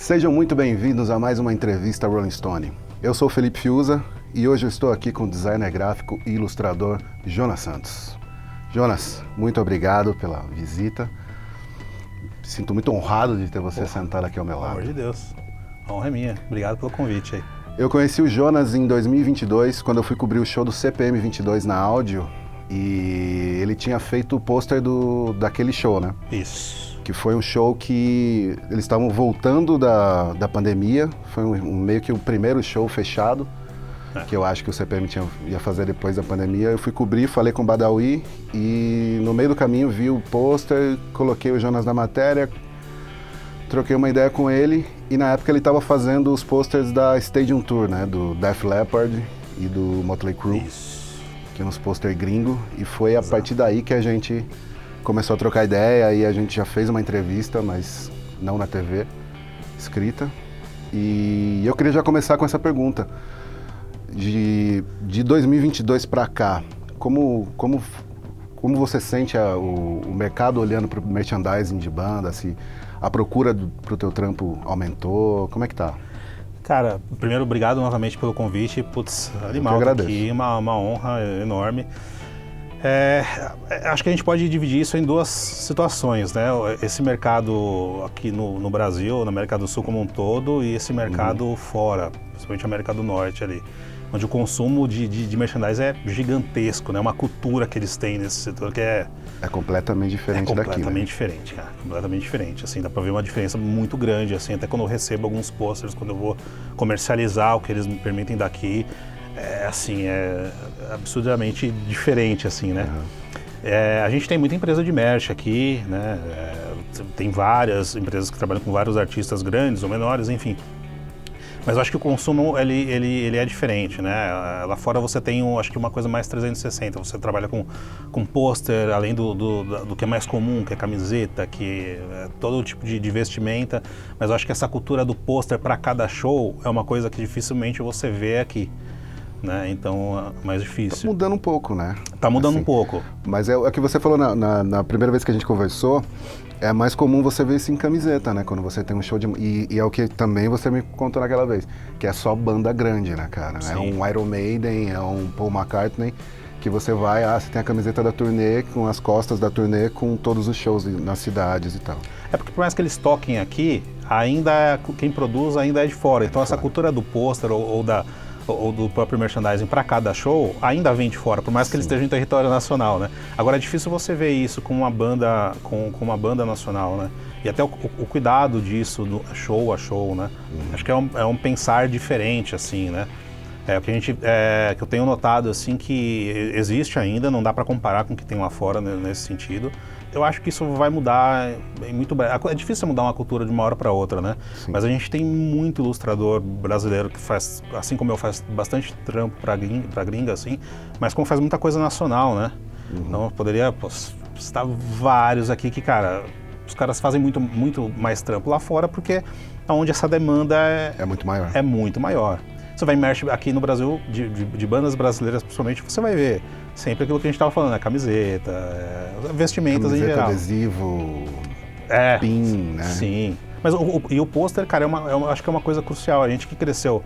Sejam muito bem-vindos a mais uma entrevista Rolling Stone. Eu sou Felipe Fiuza e hoje eu estou aqui com o designer gráfico e ilustrador Jonas Santos. Jonas, muito obrigado pela visita. Sinto muito honrado de ter você sentado aqui ao meu lado. Pelo amor de Deus, a honra é minha. Obrigado pelo convite aí. Eu conheci o Jonas em 2022, quando eu fui cobrir o show do CPM 22 na Áudio, e ele tinha feito o pôster daquele show, né? Isso. Que foi um show que eles estavam voltando da pandemia, foi meio que o primeiro show fechado, que eu acho que o CPM ia fazer depois da pandemia. Eu fui cobrir, falei com o Badawi e no meio do caminho vi o pôster, coloquei o Jonas na matéria, troquei uma ideia com ele e na época ele estava fazendo os posters da Stadium Tour, né, do Def Leppard e do Motley Crue, que é uns posters gringo, e foi a partir daí que a gente começou a trocar ideia e a gente já fez uma entrevista, mas não na TV, escrita. E eu queria já começar com essa pergunta. De 2022 para cá, como você sente o mercado olhando para o merchandising de banda? Se a procura para o teu trampo aumentou? Como é que tá? Cara, primeiro, obrigado novamente pelo convite. Putz, animal tá aqui, uma honra enorme. Acho que a gente pode dividir isso em duas situações, né? Esse mercado aqui no Brasil, na América do Sul como um todo, e esse mercado fora, principalmente a América do Norte ali, onde o consumo de merchandise é gigantesco, né? Uma cultura que eles têm nesse setor que é completamente diferente daqui, né? Completamente diferente, cara. Completamente diferente, assim, dá pra ver uma diferença muito grande, assim, até quando eu recebo alguns posters, quando eu vou comercializar o que eles me permitem daqui, é absurdamente diferente, assim, né? A gente tem muita empresa de merch aqui, né? Tem várias empresas que trabalham com vários artistas grandes ou menores, enfim. Mas eu acho que o consumo, ele é diferente, né? Lá fora você tem, acho que uma coisa mais 360, você trabalha com pôster, além do que é mais comum, que é camiseta, que é todo tipo de vestimenta, mas eu acho que essa cultura do pôster para cada show é uma coisa que dificilmente você vê aqui, né? Então é mais difícil. Tá mudando um pouco, né? Tá mudando assim, um pouco. Mas é o que você falou na primeira vez que a gente conversou. É mais comum você ver isso em camiseta, né? Quando você tem um show de... E é o que também você me contou naquela vez, que é só banda grande, né, cara? Sim. É um Iron Maiden, é um Paul McCartney, que você vai, você tem a camiseta da turnê, com as costas da turnê, com todos os shows nas cidades e tal. É porque por mais que eles toquem aqui, ainda quem produz ainda é de fora. Então essa cultura do pôster ou do próprio merchandising para cada show ainda vem de fora, por mais que ele esteja em território nacional, né? Agora é difícil você ver isso com uma banda, com uma banda nacional, né? E até o cuidado disso, do show a show, né? Acho que é um pensar diferente, assim, né? Que eu tenho notado, assim, que existe ainda, não dá para comparar com o que tem lá fora, né, nesse sentido. Eu acho que isso vai mudar em muito breve. É difícil mudar uma cultura de uma hora para outra, né? Sim. Mas a gente tem muito ilustrador brasileiro que faz, assim como eu, faz bastante trampo para gringa, assim, mas como faz muita coisa nacional, né? Então eu poderia citar vários aqui que, cara, os caras fazem muito, muito mais trampo lá fora porque é onde essa demanda é muito maior. É muito maior. Você vai em merch aqui no Brasil, de bandas brasileiras principalmente, você vai ver sempre aquilo que a gente estava falando, né? Camiseta, vestimentas em geral. Adesivo, pin, né? Sim. Mas o pôster, cara, acho que é uma coisa crucial. A gente que cresceu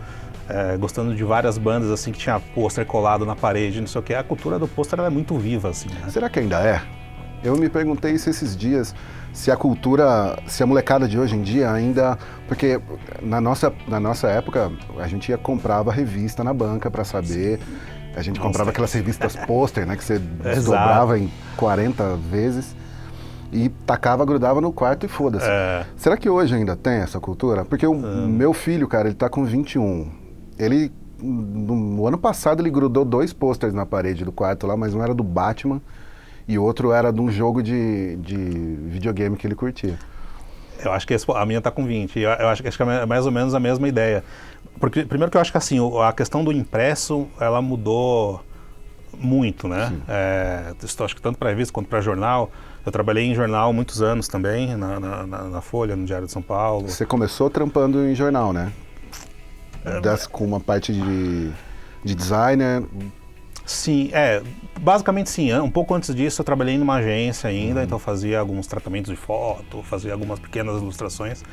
gostando de várias bandas, assim, que tinha pôster colado na parede, não sei o quê, a cultura do pôster ela é muito viva, assim, né? Será que ainda é? Eu me perguntei isso esses dias, se a molecada de hoje em dia ainda... Porque na nossa época, a gente comprava revista na banca para saber. A gente comprava aquelas revistas pôster, né? Que você desdobrava em 40 vezes e grudava no quarto e foda-se. Será que hoje ainda tem essa cultura? Porque o meu filho, cara, ele tá com 21. Ele, no ano passado, ele grudou 2 pôsteres na parede do quarto lá, mas um era do Batman e outro era de um jogo de videogame que ele curtia. Eu acho que a minha tá com 20, eu acho que é mais ou menos a mesma ideia. Porque, primeiro que eu acho que assim, a questão do impresso, ela mudou muito, né? Acho que tanto para revista quanto para jornal. Eu trabalhei em jornal muitos anos também, na Folha, no Diário de São Paulo. Você começou trampando em jornal, né? Com uma parte de designer. Sim, basicamente sim. Um pouco antes disso eu trabalhei numa agência ainda, então fazia alguns tratamentos de foto, fazia algumas pequenas ilustrações,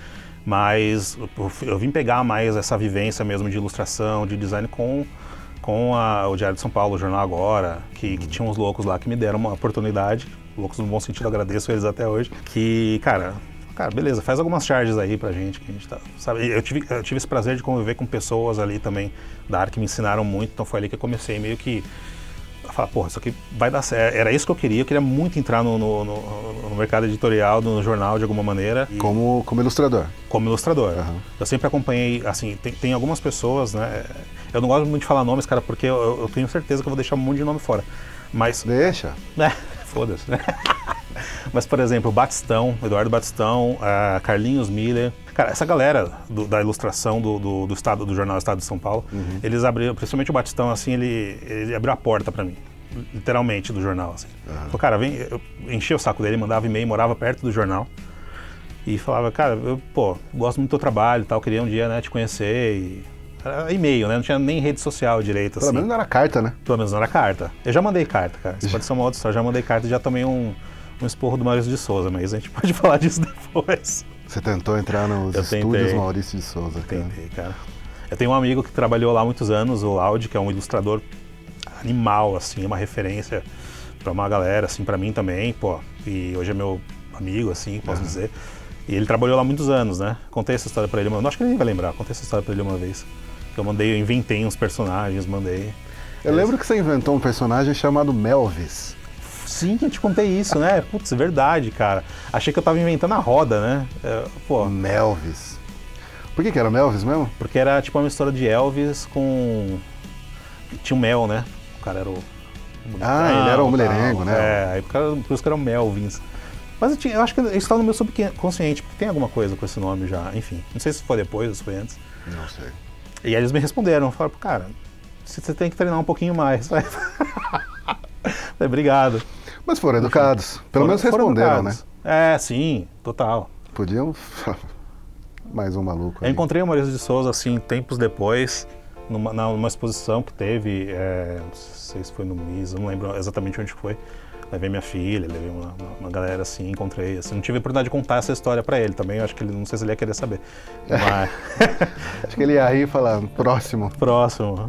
mas eu vim pegar mais essa vivência mesmo de ilustração, de design com o Diário de São Paulo, o Jornal Agora, que tinha uns loucos lá que me deram uma oportunidade, loucos no bom sentido, agradeço eles até hoje, que, cara, beleza, faz algumas charges aí pra gente, que a gente tá, sabe, eu tive esse prazer de conviver com pessoas ali também da área que me ensinaram muito, então foi ali que eu comecei meio que a falar, porra, isso aqui vai dar certo, era isso que eu queria muito entrar no mercado editorial, no jornal de alguma maneira. Como ilustrador? Como ilustrador. Eu sempre acompanhei, assim, tem algumas pessoas, né, eu não gosto muito de falar nomes, cara, porque eu tenho certeza que eu vou deixar um monte de nome fora, mas... Deixa. Foda-se, né? Mas, por exemplo, Eduardo Batistão, Carlinhos Miller, cara, essa galera da ilustração do jornal Estado de São Paulo, eles abriram, principalmente o Batistão, assim, ele abriu a porta pra mim, literalmente, do jornal, assim. Falei, cara, eu enchia o saco dele, mandava e-mail, morava perto do jornal, e falava, cara, eu gosto muito do teu trabalho e tal, queria um dia, né, te conhecer, era e-mail, né? Não tinha nem rede social direito, assim. Pelo menos não era carta, né? Pelo menos não era carta. Eu já mandei carta, cara. Isso pode ser uma outra história. Já mandei carta e já tomei um esporro do Maurício de Souza, mas a gente pode falar disso depois. Você tentou entrar nos estúdios Maurício de Souza, cara? Tentei, cara. Eu tenho um amigo que trabalhou lá há muitos anos, o Audi, que é um ilustrador animal, assim, uma referência pra uma galera, assim, pra mim também, e hoje é meu amigo, assim, posso dizer. E ele trabalhou lá há muitos anos, né? Contei essa história pra ele, acho que ele nem vai lembrar, contei essa história pra ele uma vez. Eu inventei uns personagens, mandei. Eu lembro que você inventou um personagem chamado Melvis. Sim, eu te contei isso, né? Putz, é verdade, cara. Achei que eu tava inventando a roda, né? Melvis. Por que era Melvis mesmo? Porque era tipo uma mistura de Elvis com... Tinha o Mel, né? O cara era o... ele era o mulherengo, né? Aí por isso que era o Melvins. Mas eu acho que isso estava no meu subconsciente, porque tem alguma coisa com esse nome já, enfim. Não sei se foi depois ou se foi antes. Não sei. E aí eles me responderam, falaram, cara, você tem que treinar um pouquinho mais. Falei, obrigado. Mas foram educados. Pelo menos responderam, né? Sim, total. Podiam... Mais um maluco aí. Eu encontrei o Maurício de Souza, assim, tempos depois, numa exposição que teve, não sei se foi no MIS, eu não lembro exatamente onde foi. Levei minha filha, levei uma galera assim, encontrei, assim, não tive a oportunidade de contar essa história pra ele também, eu acho que ele, não sei se ele ia querer saber, mas... Acho que ele ia rir e falar, próximo.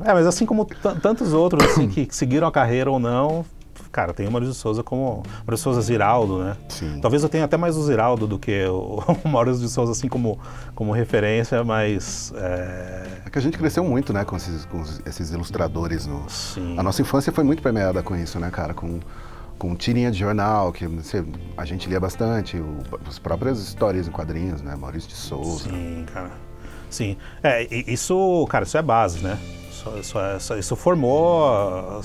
Mas assim como tantos outros, assim, que seguiram a carreira ou não, cara, tem o Maurício de Souza como... Maurício de Souza Ziraldo, né? Sim. Talvez eu tenha até mais o Ziraldo do que o Maurício de Souza, assim, como referência, mas... É que a gente cresceu muito, né, com esses ilustradores. Sim. A nossa infância foi muito permeada com isso, né, cara? Com tirinha de jornal, que a gente lia bastante, as próprias histórias em quadrinhos, né? Maurício de Souza. Sim, cara. Sim. Isso é base, né? Isso formou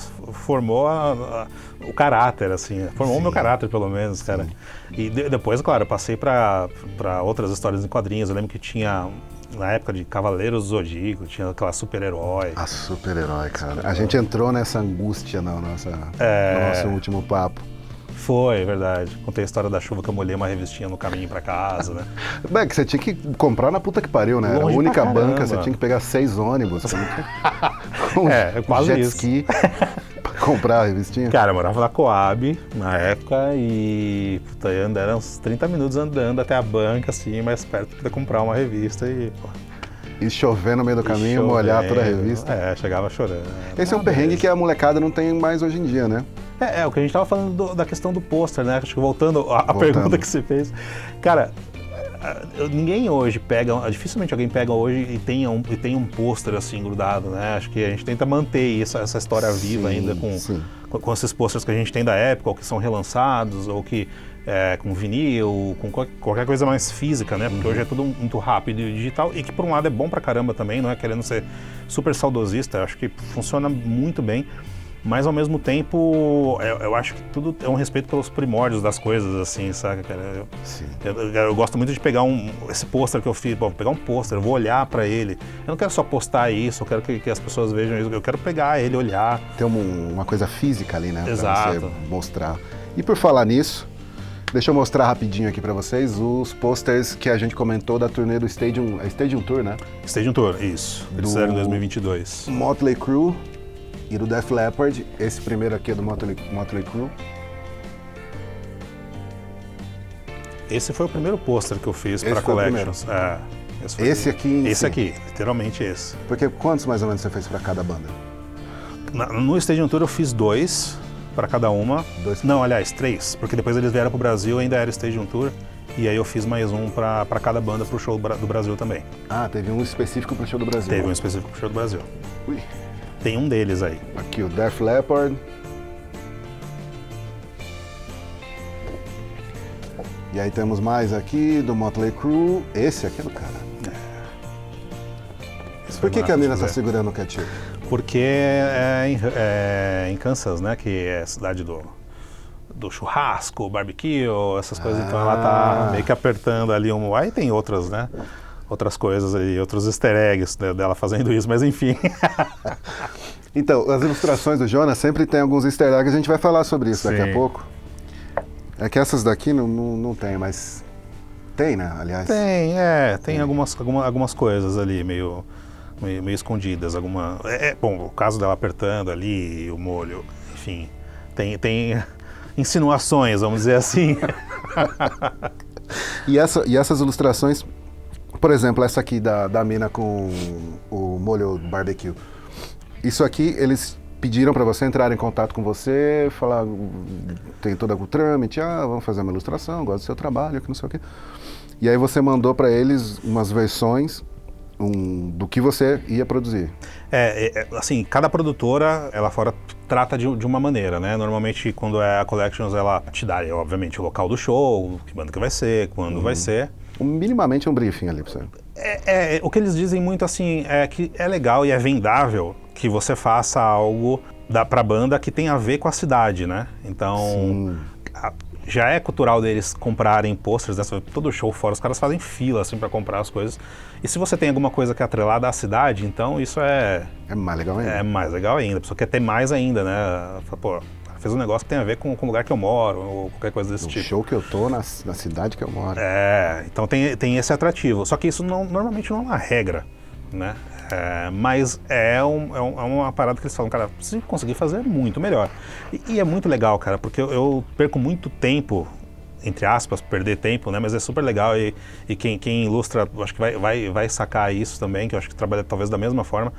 o caráter, assim. Formou o meu caráter, pelo menos, cara. E depois, claro, eu passei para outras histórias em quadrinhos. Eu lembro que tinha... Na época de Cavaleiros do Zodíaco, tinha aquela super-herói. A super-herói, cara. A gente entrou nessa angústia no nosso último papo. Foi, verdade. Contei a história da chuva que eu molhei uma revistinha no caminho pra casa, né? Bem, que você tinha que comprar na puta que pariu, né? Era a única banca, você tinha que pegar 6 ônibus. Quase jet isso. Ski pra comprar a revistinha. Cara, eu morava na Coab na época e era uns 30 minutos andando até a banca, assim, mais perto pra poder comprar uma revista E chover no meio do caminho, molhar toda a revista. Chegava chorando. Esse é um perrengue que a molecada não tem mais hoje em dia, né? O que a gente tava falando da questão do pôster, né? Acho que voltando à pergunta que você fez. Cara, ninguém hoje dificilmente alguém pega hoje e tem um pôster assim grudado, né? Acho que a gente tenta manter essa história viva ainda com esses pôsteres que a gente tem da época, ou que são relançados, ou que com vinil, com qualquer coisa mais física, né? Porque hoje é tudo muito rápido e digital, e que por um lado é bom pra caramba também, não é querendo ser super saudosista, acho que funciona muito bem. Mas ao mesmo tempo, eu acho que tudo é um respeito pelos primórdios das coisas, assim, sabe, cara? Eu gosto muito de pegar esse pôster que eu fiz, vou pegar um pôster, eu vou olhar pra ele. Eu não quero só postar isso, eu quero que as pessoas vejam isso, eu quero pegar ele, olhar. Tem uma coisa física ali, né? Exato. Pra você mostrar. E por falar nisso, deixa eu mostrar rapidinho aqui pra vocês os posters que a gente comentou da turnê do Stadium Tour, né? Stadium Tour, isso. Eles fizeram em 2022. Motley Crue E do Def Leppard, esse primeiro aqui é do Motley Crue. Esse foi o primeiro pôster que eu fiz para Collections. Esse aqui? Esse aqui, literalmente esse. Porque quantos mais ou menos você fez para cada banda? No Stadium Tour eu fiz 2 para cada uma. Não, aliás, 3, porque depois eles vieram pro Brasil, ainda era Stadium Tour. E aí eu fiz mais um para cada banda pro show do Brasil também. Ah, teve um específico pro show do Brasil. Teve um específico pro show do Brasil. Ui. Tem um deles aí. Aqui o Def Leppard. E aí temos mais aqui do Motley Crue. Esse aqui é do cara. Por que a mina está segurando o ketchup? Porque é em Kansas, né? Que é a cidade do churrasco, barbecue, essas coisas. Então ela tá meio que apertando ali um... Aí tem outras, né? Outras coisas ali, outros easter eggs dela fazendo isso, mas enfim. Então, as ilustrações do Jonas sempre tem alguns easter eggs, a gente vai falar sobre isso daqui a pouco. É que essas daqui não tem, mas tem, né, aliás? Tem algumas coisas ali meio escondidas. Bom, o caso dela apertando ali, o molho, enfim, tem insinuações, vamos dizer assim. E essas ilustrações, por exemplo, essa aqui da mina com o molho barbecue, isso aqui eles pediram para você entrar em contato com você, falar, tem todo o trâmite, vamos fazer uma ilustração, gosto do seu trabalho, que não sei o quê. E aí você mandou para eles umas versões do que você ia produzir. Assim, cada produtora, ela fora trata de uma maneira, né? Normalmente, quando é a Collections, ela te dá, obviamente, o local do show, que banda que vai ser, quando vai ser. Minimamente um briefing ali para você. O que eles dizem muito assim, é que é legal e é vendável que você faça algo pra banda que tem a ver com a cidade, né? Então, já é cultural deles comprarem posters, né? Todo show fora, os caras fazem fila, assim, pra comprar as coisas. E se você tem alguma coisa que é atrelada à cidade, então isso é mais legal ainda. É mais legal ainda. A pessoa quer ter mais ainda, né? Pô, fez um negócio que tem a ver com o lugar que eu moro, ou qualquer coisa desse tipo. O show que eu tô na cidade que eu moro. Então tem esse atrativo. Só que isso normalmente não é uma regra, né? Mas é uma parada que eles falam, cara, se conseguir fazer é muito melhor. E é muito legal, cara, porque eu perco muito tempo, entre aspas, perder tempo, né? Mas é super legal e quem ilustra, acho que vai sacar isso também, que eu acho que trabalha talvez da mesma forma,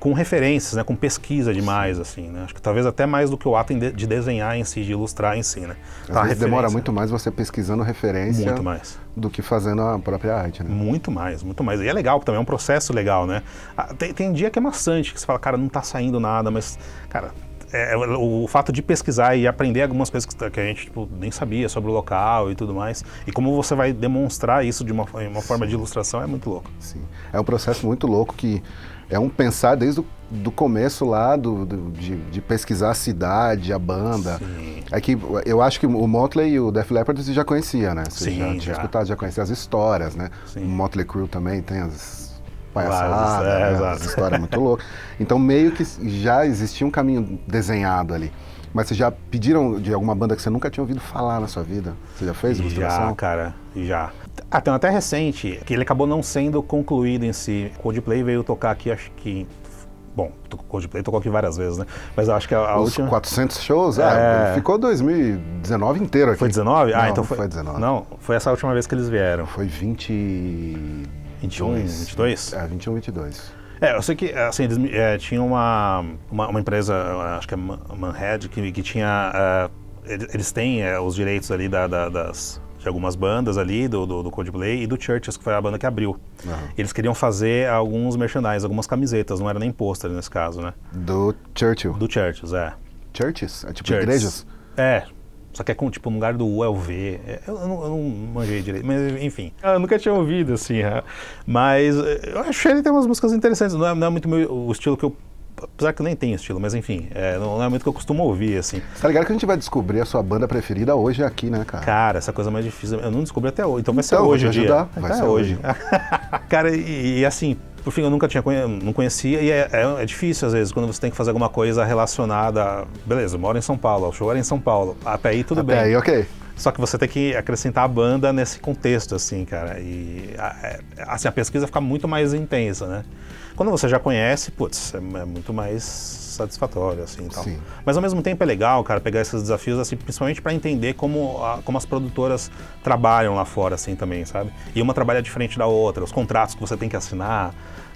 com referências, né? Com pesquisa demais, assim, né? Acho que talvez até mais do que o ato de desenhar em si, de ilustrar em si, né? Às vezes demora muito mais você pesquisando referência muito mais do que fazendo a própria arte, né? Muito mais. E é legal, também é um processo legal, né? Tem dia que é maçante, que você fala, cara, não tá saindo nada, mas, cara, o fato de pesquisar e aprender algumas coisas que a gente nem sabia sobre o local e tudo mais, e como você vai demonstrar isso de uma forma de ilustração é muito louco. Sim, é um processo muito louco que é um pensar desde do começo lá, de pesquisar a cidade, a banda. Sim. É que eu acho que o Motley e o Def Leppard você já conhecia, né? Você já escutado, já conhecia as histórias, né? Sim. O Motley Crue também tem as palhaçadas, né? As histórias muito loucas. Então meio que já existia um caminho desenhado ali. Mas vocês já pediram de alguma banda que você nunca tinha ouvido falar na sua vida? Você já fez ilustração? Já, cara, já. Tem até recente, que ele acabou não sendo concluído em si. Coldplay veio tocar aqui, acho que... Bom, Coldplay tocou aqui várias vezes, né? Mas eu acho que a última... 400 shows? Ficou 2019 inteiro aqui. Foi 19? Não, então foi 19. Não, foi essa última vez que eles vieram. Foi 21, 22? 21, 22. Eu sei que assim, eles tinham uma empresa, acho que é Manhead, que tinha... eles têm os direitos ali de algumas bandas ali, do Coldplay e do Churches, que foi a banda que abriu. Uhum. Eles queriam fazer alguns merchandise, algumas camisetas, não era nem pôster nesse caso, né? Do Churchill? Do Churches, Churches? É tipo Churches. Igrejas? Só que é com, tipo, no lugar do U é o V. Eu não manjei direito, mas enfim. Eu nunca tinha ouvido, assim, mas eu achei ele tem umas músicas interessantes. Não é muito o estilo que eu... Apesar que eu nem tenho estilo, mas enfim, não é muito que eu costumo ouvir, assim. Você tá ligado que a gente vai descobrir a sua banda preferida hoje aqui, né, cara? Cara, essa coisa mais difícil, eu não descobri até hoje, então vai ser hoje o dia. Vai ser hoje. Cara, e assim, por fim, eu nunca não conhecia, e é difícil às vezes, quando você tem que fazer alguma coisa relacionada, beleza, eu moro em São Paulo, o show era em São Paulo, até aí tudo bem. Até aí, ok. Só que você tem que acrescentar a banda nesse contexto, assim, cara. E assim, a pesquisa fica muito mais intensa, né? Quando você já conhece, putz, é muito mais satisfatório, assim, e tal. Sim. Mas ao mesmo tempo é legal, cara, pegar esses desafios, assim, principalmente para entender como as produtoras trabalham lá fora, assim, também, sabe? E uma trabalha diferente da outra, os contratos que você tem que assinar,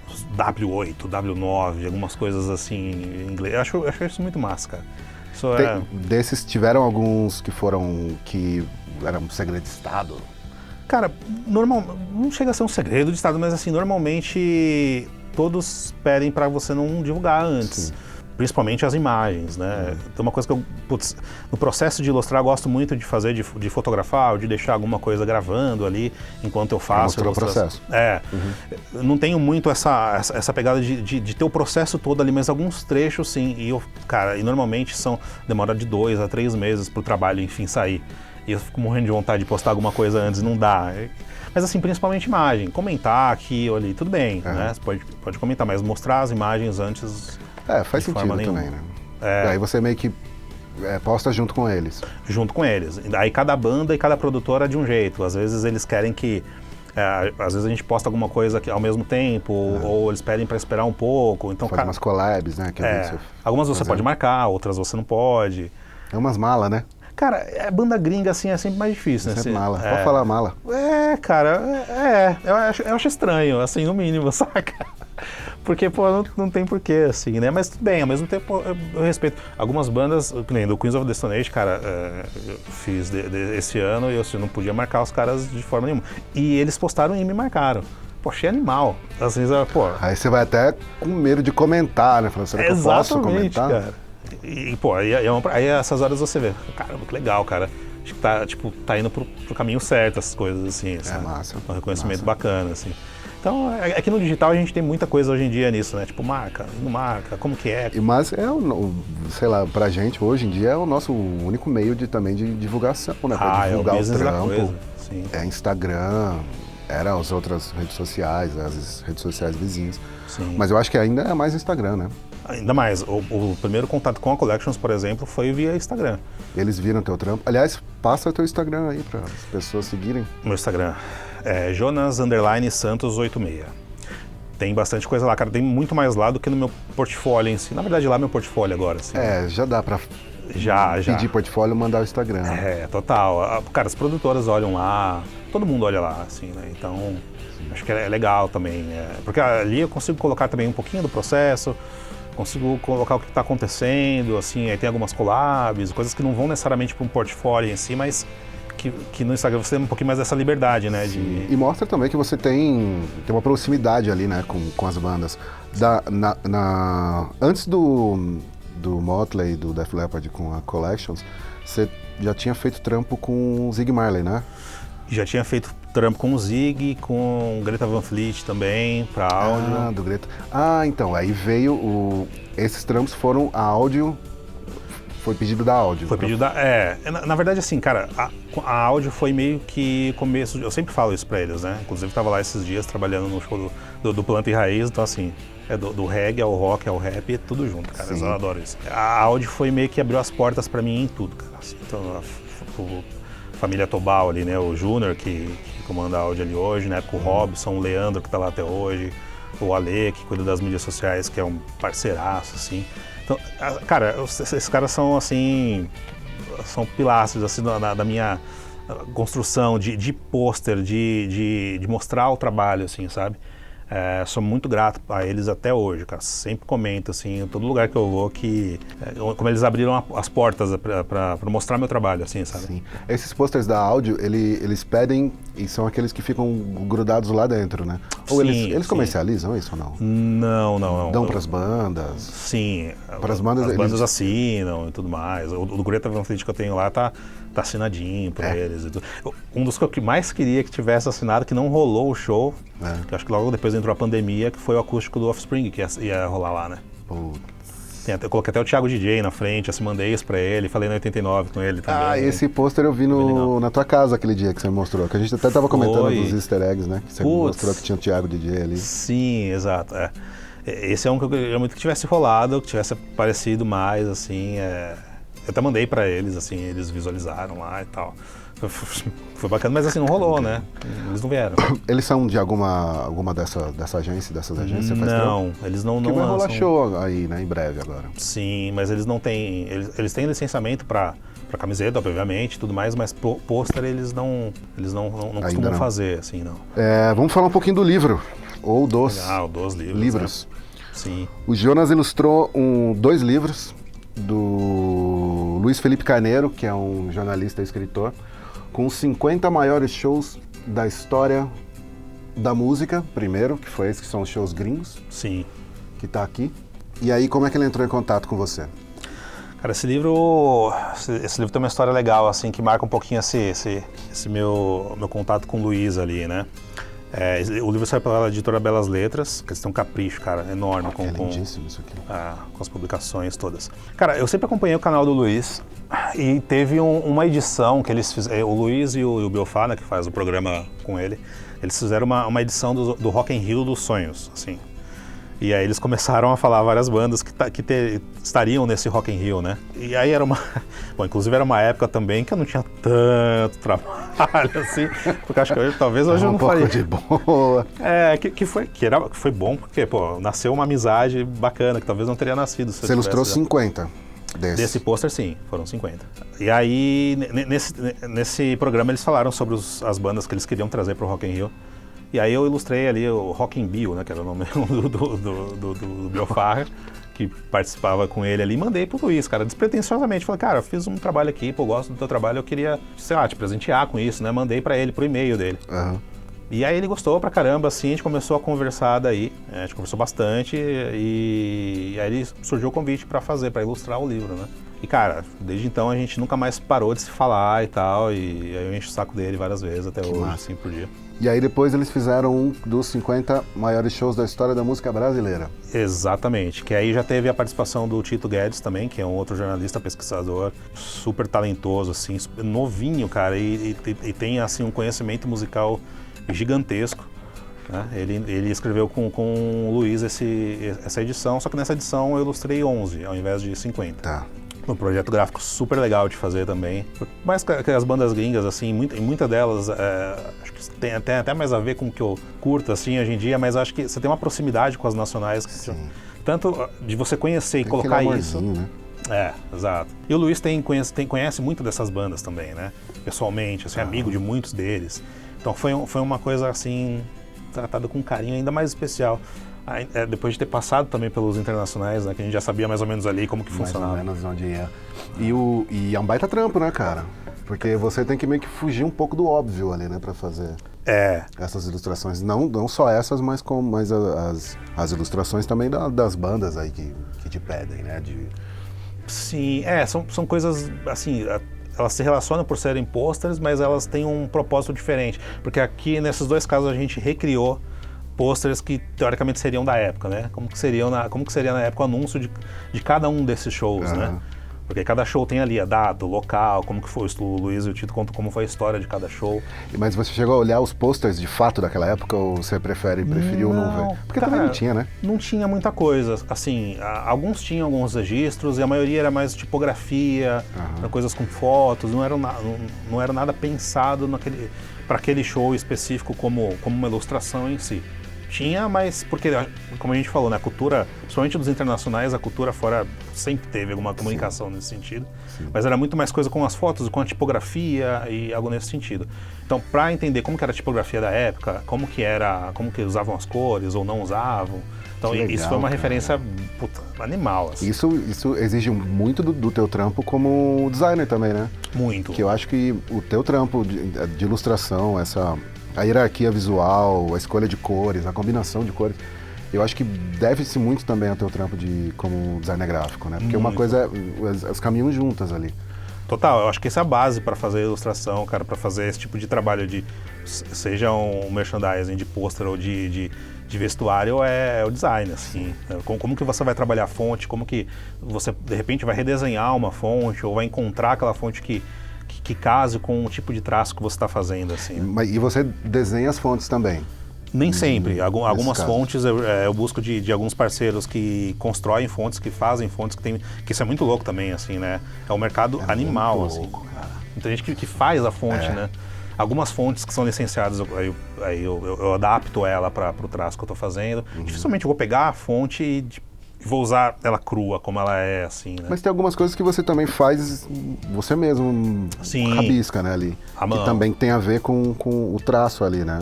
os W8, W9, algumas coisas assim em inglês. Eu acho isso muito massa, cara. Desses, tiveram alguns que eram segredo de Estado? Cara, não chega a ser um segredo de Estado, mas assim, normalmente todos pedem para você não divulgar antes. Sim. Principalmente as imagens, né? Então uma coisa que no processo de ilustrar eu gosto muito de fazer, de fotografar ou de deixar alguma coisa gravando ali enquanto eu faço. Mostrar o processo. Não tenho muito essa pegada de ter o processo todo ali, mas alguns trechos sim. E normalmente demora de 2 a 3 meses pro trabalho, enfim, sair. E eu fico morrendo de vontade de postar alguma coisa antes, não dá. Mas assim, principalmente imagem. Comentar aqui ou ali, tudo bem, né? Você pode comentar, mas mostrar as imagens antes... faz sentido também, né? Aí você meio que posta junto com eles. Junto com eles. Aí cada banda e cada produtora é de um jeito. Às vezes eles querem que... às vezes a gente posta alguma coisa ao mesmo tempo, ou eles pedem para esperar um pouco. Então, faz umas collabs, né? Algumas você pode marcar, outras você não pode. É umas malas, né? Cara, banda gringa assim é sempre mais difícil, né? Sempre mala. Pode falar mala. Cara, eu acho estranho, assim, no mínimo, saca? Porque, pô, não tem porquê, assim, né? Mas tudo bem, ao mesmo tempo eu respeito. Algumas bandas, nem do Queens of the Stone Age, cara, eu fiz esse ano e eu não podia marcar os caras de forma nenhuma. E eles postaram e me marcaram. Pô, achei animal. Assim, pô. Aí você vai até com medo de comentar, né? Falando, será que eu posso comentar? Cara. E, pô, aí essas horas você vê, caramba, que legal, cara. Acho que tá indo pro caminho certo essas coisas, assim. Massa. Um reconhecimento bacana, assim. Então, aqui no digital a gente tem muita coisa hoje em dia nisso, né? Tipo, marca, não marca, como que é? Mas sei lá, pra gente hoje em dia é o nosso único meio também de divulgação, né? Pra divulgar o trampo. Coisa. Sim. Instagram, as outras redes sociais, as redes sociais vizinhas. Sim. Mas eu acho que ainda é mais Instagram, né? Ainda mais. O primeiro contato com a Collections, por exemplo, foi via Instagram. Eles viram teu trampo. Aliás, passa o teu Instagram aí para as pessoas seguirem. Meu Instagram é Jonas_Santos86. Tem bastante coisa lá, cara. Tem muito mais lá do que no meu portfólio em si. Na verdade, lá é meu portfólio agora. Assim. Já dá para pedir portfólio e mandar o Instagram. Total. Cara, as produtoras olham lá, todo mundo olha lá, assim, né? Então, acho que é legal também. Porque ali eu consigo colocar também um pouquinho do processo, consigo colocar o que está acontecendo, assim, aí tem algumas collabs, coisas que não vão necessariamente para um portfólio em si, mas que no Instagram você tem um pouquinho mais dessa liberdade, né? E mostra também que você tem uma proximidade ali, né, com as bandas. Antes do Motley, do Def Leppard com a Collections, você já tinha feito trampo com o Zig Marley, né? Já tinha feito trampo com o Zig, com Greta Van Fleet também, para áudio. Do Greta. Então, aí veio esses trampos foram a áudio, foi pedido da áudio. Foi pedido na verdade assim, cara, a áudio foi meio que começo, eu sempre falo isso para eles, né? Inclusive estava lá esses dias trabalhando no show do Planta e Raiz, então assim, do reggae ao rock ao rap, tudo junto, cara, eu adoro isso. A áudio foi meio que abriu as portas para mim em tudo, cara, assim, então família Tobal ali, né? O Júnior, que comanda a áudio ali hoje, né? Com o Robson, o Leandro, que tá lá até hoje, o Ale, que cuida das mídias sociais, que é um parceiraço, assim. Então, cara, esses caras são, assim, são pilastros, assim, da minha construção de pôster, de mostrar o trabalho, assim, sabe? Sou muito grato a eles até hoje, cara. Sempre comento, assim, em todo lugar que eu vou, como eles abriram as portas para mostrar meu trabalho, assim, sabe? Sim. Esses posters da áudio, eles pedem e são aqueles que ficam grudados lá dentro, né? Ou eles comercializam isso ou não? Não. Dão para as bandas? Sim. Para as bandas, as bandas assinam e tudo mais. O do Greta Van Fleet que eu tenho lá tá assinadinho por eles. E tudo. Um dos que eu mais queria que tivesse assinado, que não rolou o show, que acho que logo depois entrou a pandemia, que foi o acústico do Offspring, que ia rolar lá, né? Eu coloquei até o Thiago DJ na frente, assim, mandei isso pra ele, falei no 89 com ele também. Esse pôster eu vi na tua casa aquele dia que você me mostrou, que a gente até tava comentando dos easter eggs, né? Que você mostrou que tinha o Thiago DJ ali. Sim, exato. Esse é um que eu queria muito que tivesse rolado, que tivesse aparecido mais, assim, eu até mandei pra eles, assim, eles visualizaram lá e tal. Foi bacana, mas assim, não rolou, né? Eles não vieram. Eles são de alguma dessas agências? Não, eles não vai rolar lançam. show aí, né, em breve agora. Sim, mas eles não têm... Eles têm licenciamento para camiseta, obviamente, tudo mais, mas pôster eles não costumam fazer, assim, não. Vamos falar um pouquinho do livro, ou dos livros. Sim. O Jonas ilustrou 2 livros do Luiz Felipe Carneiro, que é um jornalista e escritor, com os 50 maiores shows da história da música, primeiro, que foi esse, que são os shows gringos. Sim. Que tá aqui. E aí, como é que ele entrou em contato com você? Cara, esse livro tem uma história legal, assim, que marca um pouquinho esse meu contato com o Luiz ali, né? O livro saiu pela editora Belas Letras, que eles têm um capricho, cara, enorme. É lindíssimo isso aqui. Com as publicações todas. Cara, eu sempre acompanhei o canal do Luiz e teve uma edição que eles fizeram, o Luiz e o Biofá, né, que faz o programa com ele, eles fizeram uma edição do Rock in Rio dos sonhos, assim. E aí eles começaram a falar várias bandas que estariam nesse Rock in Rio, né? E aí era Bom, inclusive era uma época também que eu não tinha tanto trabalho, assim, porque acho que talvez hoje eu não faria. De boa. Que foi bom, porque, pô, nasceu uma amizade bacana, que talvez não teria nascido se Você ilustrou 50 desse pôster, sim, foram 50. E aí, nesse programa, eles falaram sobre as bandas que eles queriam trazer pro Rock in Rio. E aí eu ilustrei ali o Rock in Bio, né, que era o nome do Biofarra, que participava com ele ali, e mandei pro Luiz, cara, despretensiosamente. Falei, cara, eu fiz um trabalho aqui, pô, gosto do teu trabalho, eu queria, sei lá, te presentear com isso, né? Mandei pra ele, pro e-mail dele. Uhum. E aí ele gostou pra caramba, assim, a gente começou a conversar daí, a gente conversou bastante, e aí surgiu o convite pra ilustrar o livro, né? E, cara, desde então a gente nunca mais parou de se falar e tal, e aí eu encho o saco dele várias vezes, até hoje, assim, por dia. E aí depois eles fizeram um dos 50 maiores shows da história da música brasileira. Exatamente, que aí já teve a participação do Tito Guedes também, que é um outro jornalista, pesquisador, super talentoso, assim, novinho, cara, e tem, assim, um conhecimento musical gigantesco. Né? Ele escreveu com o Luiz essa edição, só que nessa edição eu ilustrei 11, ao invés de 50. Tá. Um projeto gráfico super legal de fazer também. Mas que as bandas gringas, assim, muita delas, acho que tem até mais a ver com o que eu curto, assim, hoje em dia, mas acho que você tem uma proximidade com as nacionais. Tanto de você conhecer e colocar isso. Né? Exato. E o Luiz conhece muito dessas bandas também, né? Pessoalmente, assim, amigo de muitos deles. Então foi uma coisa, assim, tratada com carinho ainda mais especial. Depois de ter passado também pelos internacionais, né, que a gente já sabia mais ou menos ali como que funcionava. Mais ou menos onde ia. E é um baita trampo, né, cara? Porque você tem que meio que fugir um pouco do óbvio ali, né, pra fazer essas ilustrações. Não só essas, mas as ilustrações também das bandas aí que te pedem, né? Sim, são coisas, assim, elas se relacionam por serem posters, mas elas têm um propósito diferente. Porque aqui, nesses 2 casos, a gente recriou pôsteres que teoricamente seriam da época, né? Como que seria na época o anúncio de cada um desses shows, né? Porque cada show tem ali a data, o local, como que foi, o Luiz e o Tito contam como foi a história de cada show. Mas você chegou a olhar os posters de fato daquela época ou você preferiu não ver? Porque também não tinha, né? Não tinha muita coisa, assim, alguns tinham alguns registros e a maioria era mais tipografia, coisas com fotos, não era nada pensado para aquele show específico como uma ilustração em si. Tinha, mas porque, como a gente falou, né, a cultura, principalmente dos internacionais, a cultura fora sempre teve alguma comunicação nesse sentido. Sim. Mas era muito mais coisa com as fotos, com a tipografia e algo nesse sentido. Então, para entender como que era a tipografia da época, como que usavam as cores ou não usavam. Então, legal, isso foi uma referência animal. Assim. Isso exige muito do teu trampo como designer também, né? Muito. Que eu acho que o teu trampo de ilustração, a hierarquia visual, a escolha de cores, a combinação de cores, eu acho que deve-se muito também ao teu trampo como designer gráfico, né? Porque uma coisa, elas caminham juntas ali. Total, eu acho que essa é a base para fazer ilustração, cara, para fazer esse tipo de trabalho seja um merchandising de pôster ou de vestuário, é o design, assim. Como que você vai trabalhar a fonte, como que você, de repente, vai redesenhar uma fonte ou vai encontrar aquela fonte que case com o tipo de traço que você está fazendo, assim. E você desenha as fontes também? Nem sempre. Algumas fontes eu busco de alguns parceiros que constroem fontes, que fazem fontes, que isso é muito louco também, assim, né? É um mercado animal, assim. Louco, cara. Muita gente que faz a fonte, né? Algumas fontes que são licenciadas, eu adapto ela para o traço que eu estou fazendo. Dificilmente eu vou pegar a fonte e vou usar ela crua, como ela é, assim, né? Mas tem algumas coisas que você também faz você mesmo, Sim. rabisca, né, ali. À mão. Que também tem a ver com o traço ali, né,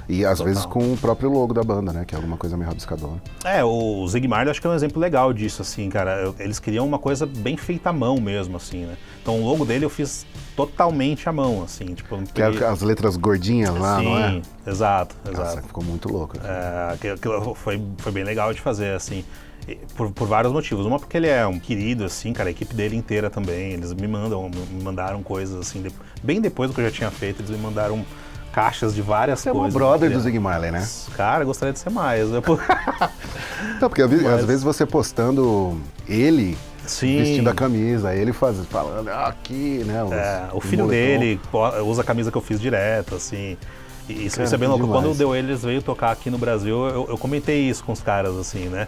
e às vezes com o próprio logo da banda, né, que é alguma coisa meio rabiscadora. O Zig Marley acho que é um exemplo legal disso, assim, cara. Eles queriam uma coisa bem feita à mão mesmo, assim, né? Então o logo dele eu fiz totalmente à mão, assim, tipo... Que é as letras gordinhas lá, não é? Sim, exato. Nossa, ficou muito louco. Aquilo foi bem legal de fazer, assim, por vários motivos. Uma porque ele é um querido, assim, cara, a equipe dele inteira também, eles me mandaram coisas, assim, bem depois do que eu já tinha feito, eles me mandaram caixas de várias Você coisas. Você é um brother do Zig Marley, né? Cara, gostaria de ser mais. Não, porque às vezes você postando ele... Sim. Vestindo a camisa, ele falando aqui, né? O filho dele usa a camisa que eu fiz direto, assim. Isso é bem louco. Demais. Quando o The Wailers veio tocar aqui no Brasil, eu comentei isso com os caras, assim, né?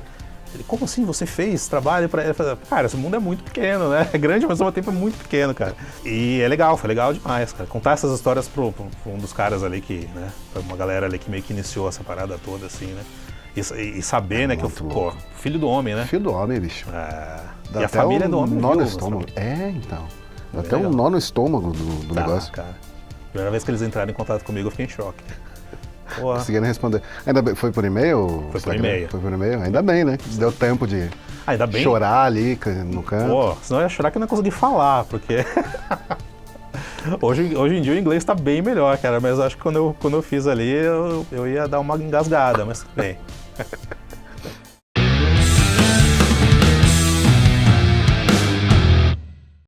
Ele, como assim? Você fez trabalho pra ele? Cara, esse mundo é muito pequeno, né? É grande, mas ao mesmo tempo é muito pequeno, cara. E foi legal demais, cara. Contar essas histórias pra um dos caras ali pra uma galera ali que meio que iniciou essa parada toda, assim, né? E saber, né, que filho do homem, né? Filho do homem, bicho. E a família do homem. Nó no estômago. Então. Dá até um nó no estômago do negócio. Cara. Primeira vez que eles entraram em contato comigo, eu fiquei em choque. Conseguiram responder. Ainda bem, foi por e-mail? Foi por e-mail. Foi por e-mail? Ainda bem, né? Deu tempo de chorar ali no canto. Senão eu ia chorar que eu não ia conseguir falar, porque... Hoje em dia o inglês tá bem melhor, cara, mas acho que quando eu fiz ali, eu ia dar uma engasgada, mas tudo bem.